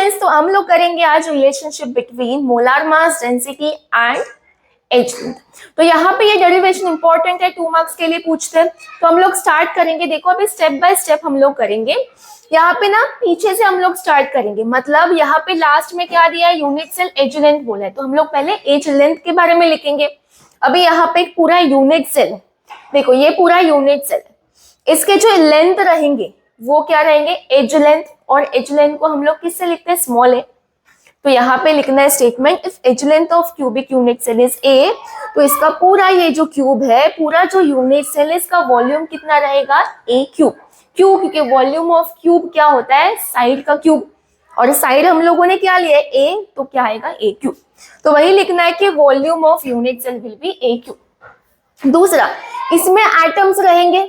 Students, तो हम लोग करेंगे आज relationship between molar mass, density and edge length. तो यहाँ पे ये डेरिवेशन इंपॉर्टेंट है, 2 मार्क्स के लिए पूछते हैं। तो हम लोग स्टार्ट करेंगे, देखो अभी स्टेप बाय स्टेप हम लोग करेंगे। यहाँ पे ना पीछे से हम लोग स्टार्ट करेंगे, मतलब यहाँ पे लास्ट में क्या दिया है, यूनिट सेल एज लेंथ बोला है, तो हम लोग पहले एज लेंथ के बारे में लिखेंगे। अभी यहाँ पे पूरा यूनिट सेल, देखो ये पूरा यूनिट सेल है, इसके जो लेंथ रहेंगे वो क्या रहेंगे, एज लेंथ। और एज लेंथ को हम लोग किससे लिखते हैं, स्मॉल ए। तो यहाँ पे लिखना है statement, if edge length of cubic unit cell is a, तो इसका पूरा ये जो क्यूब है, पूरा जो यूनिट सेल है, इसका वॉल्यूम कितना रहेगा, ए क्यूब। क्यों, क्योंकि वॉल्यूम ऑफ क्यूब क्या होता है, साइड का क्यूब, और साइड हम लोगों ने क्या लिया है, ए, तो क्या आएगा, ए क्यूब। तो वही लिखना है कि volume of unit cell will be a cube. दूसरा, इसमें एटम्स रहेंगे,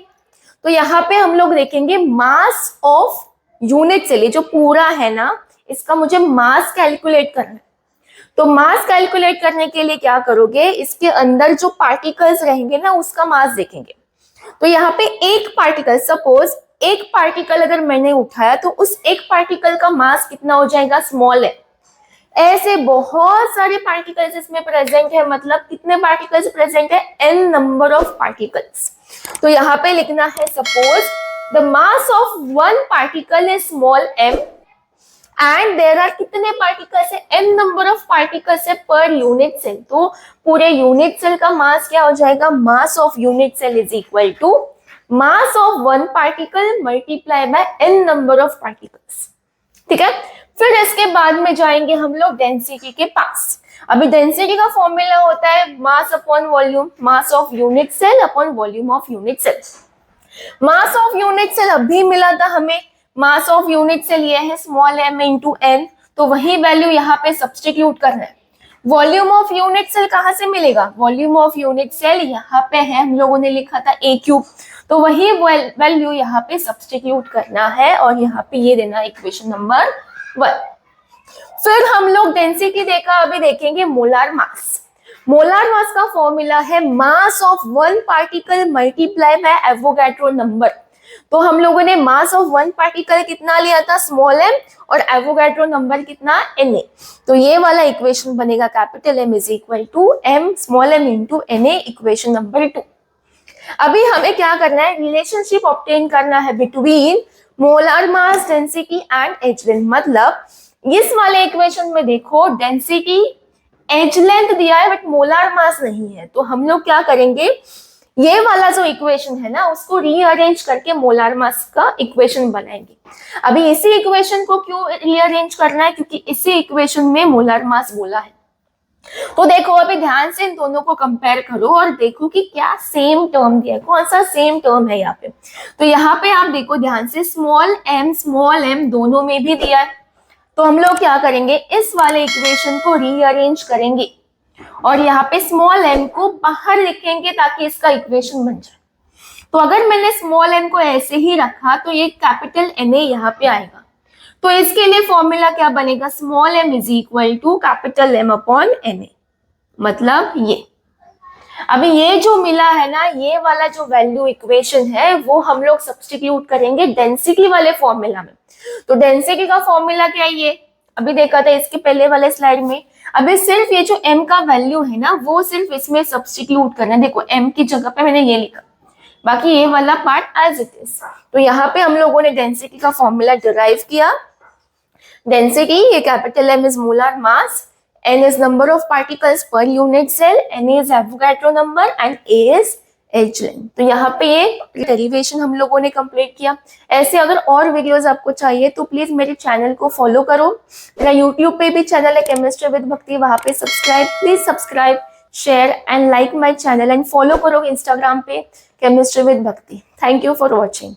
तो यहाँ पे हम लोग देखेंगे मास ऑफ यूनिट सेल, जो पूरा है ना, इसका मुझे मास कैलकुलेट करना है। तो मास कैलकुलेट करने के लिए क्या करोगे, इसके अंदर जो पार्टिकल्स रहेंगे ना, उसका मास देखेंगे। तो यहाँ पे एक पार्टिकल, सपोज एक पार्टिकल अगर मैंने उठाया, तो उस एक पार्टिकल का मास कितना हो जाएगा, स्मॉल है। ऐसे बहुत सारे पार्टिकल्स इसमें प्रेजेंट है, मतलब कितने पार्टिकल्स प्रेजेंट है, n नंबर ऑफ पार्टिकल्स। तो यहाँ पे लिखना है, suppose the mass of one particle is small m and there are कितने पार्टिकल्स है, n नंबर ऑफ पार्टिकल्स है पर यूनिट सेल। तो पूरे यूनिट सेल का मास क्या हो जाएगा, mass of unit cell is equal to mass of one particle multiply by n number of particles. ठीक है, फिर इसके बाद में जाएंगे हम लोग डेंसिटी के पास। अभी डेंसिटी का फॉर्मूला होता है mass upon volume, mass of unit cell upon volume of unit cell. Mass of unit cell अभी मिला था हमें, मास ऑफ यूनिट सेल ये है स्मॉल m इंटू n, तो वही वैल्यू यहाँ पे सब्सटीट्यूट करना है। वॉल्यूम ऑफ यूनिट सेल कहाँ से मिलेगा, वॉल्यूम ऑफ यूनिट सेल यहाँ पे है, हम लोगों ने लिखा था a क्यूब, तो वही वैल्यू यहाँ पे सब्सटीट्यूट करना है, और यहाँ पे ये देना इक्वेशन नंबर 1। फिर हम लोग डेंसिटी देखा, अभी देखेंगे मोलार मास। मोलार मास का फॉर्मूला है मास of one particle multiply bye Avogadro number. तो हम लोगों ने मास ऑफ वन पार्टिकल कितना लिया था, स्मॉल m, और एवोगैड्रो नंबर कितना, Na। तो ये वाला इक्वेशन बनेगा capital M is equal to m small m into Na, equation number 2। अभी हमें क्या करना है, रिलेशनशिप ऑब्टेन करना है between molar mass, density and edge length. मतलब इस वाले इक्वेशन में देखो डेंसिटी एज लेंथ दिया है बट मोलार मास नहीं है, तो हम लोग क्या करेंगे, ये वाला जो इक्वेशन है ना, उसको रीअरेंज करके मोलार मास का इक्वेशन बनाएंगे। अभी इसी इक्वेशन को क्यों रीअरेंज करना है, क्योंकि इसी इक्वेशन में मोलार मास बोला है। तो देखो अभी ध्यान से इन दोनों को कंपेयर करो और देखो कि क्या सेम टर्म दिया है, कौन सा सेम टर्म है यहाँ पे। तो यहाँ पे आप देखो ध्यान से, स्मॉल m दोनों में भी दिया है। तो हम लोग क्या करेंगे, इस वाले इक्वेशन को रीअरेंज करेंगे और यहाँ पे स्मॉल m को बाहर लिखेंगे ताकि इसका इक्वेशन बन जाए। तो अगर मैंने स्मॉल m को ऐसे ही रखा तो ये कैपिटल Na यहाँ पे आएगा। तो इसके लिए फॉर्मूला क्या बनेगा, small m is equal to capital M upon Na। मतलब ये अभी ये जो मिला है ना, ये वाला जो वैल्यू इक्वेशन है वो हम लोग सब्स्टिट्यूट करेंगे डेंसिटी वाले फॉर्मूला में। तो डेंसिटी का फॉर्मूला क्या है, ये अभी देखा था इसके पहले वाले स्लाइड में। अभी सिर्फ ये जो m का वैल्यू है ना, वो सिर्फ इसमें सब्स्टिट्यूट करना है। देखो m की जगह पे मैंने ये लिखा, बाकी ये वाला पार्ट एज इट इज। तो यहाँ पे हम लोगों ने डेंसिटी का फॉर्मूला डिराइव किया। डेंसिटी, ये capital M is molar mass, N is number of particles per unit cell, Na is Avogadro number and A is edge length. तो यहाँ पे ये डेरिवेशन हम लोगों ने कंप्लीट किया। ऐसे अगर और वीडियोस आपको चाहिए तो प्लीज मेरे चैनल को फॉलो करो। मेरा यूट्यूब पे भी चैनल है केमिस्ट्री विद भक्ति, वहां पे please subscribe, share and like my channel and follow करो इंस्टाग्राम पे केमिस्ट्री विद भक्ति। Thank you for watching.